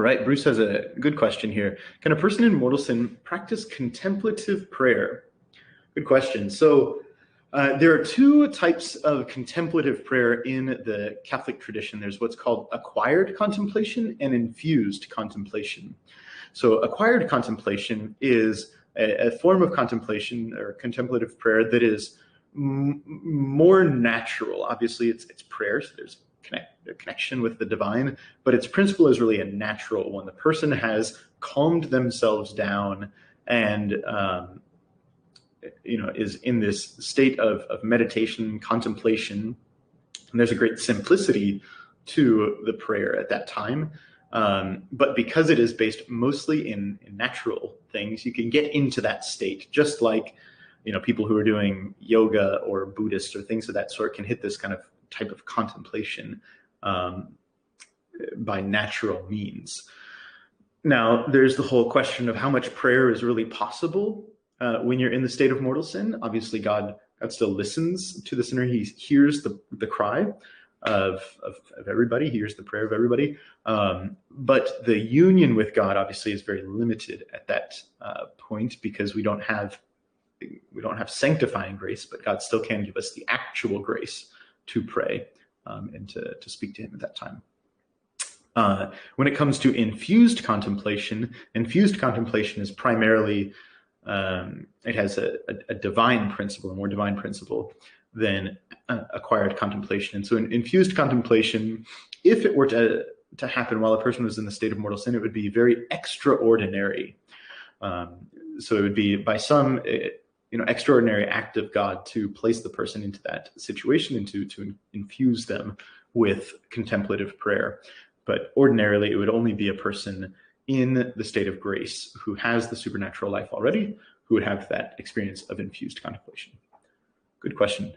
right, Bruce has a good question here. Can a person in mortal sin practice contemplative prayer? Good question. So there are two types of contemplative prayer in the Catholic tradition. There's what's called acquired contemplation and infused contemplation. So acquired contemplation is a form of contemplation or contemplative prayer that is more natural. Obviously, it's prayer, so there's a connection with the divine, but its principle is really a natural one. The person has calmed themselves down and is in this state of meditation, contemplation, and there's a great simplicity to the prayer at that time. But because it is based mostly in natural things, you can get into that state, just like people who are doing yoga or Buddhist or things of that sort can hit this kind of type of contemplation by natural means. Now, there's the whole question of how much prayer is really possible when you're in the state of mortal sin. Obviously, God still listens to the sinner. He hears the cry of everybody. He hears the prayer of everybody. But the union with God obviously is very limited at that point, because we don't have sanctifying grace, but God still can give us the actual grace to pray and to speak to him at that time. When it comes to infused contemplation is primarily, it has a divine principle, a more divine principle than acquired contemplation. And so in infused contemplation, if it were to happen while a person was in the state of mortal sin, it would be very extraordinary. So it would be by some extraordinary act of God to place the person into that situation and to infuse them with contemplative prayer. But ordinarily, it would only be a person in the state of grace who has the supernatural life already, who would have that experience of infused contemplation. Good question.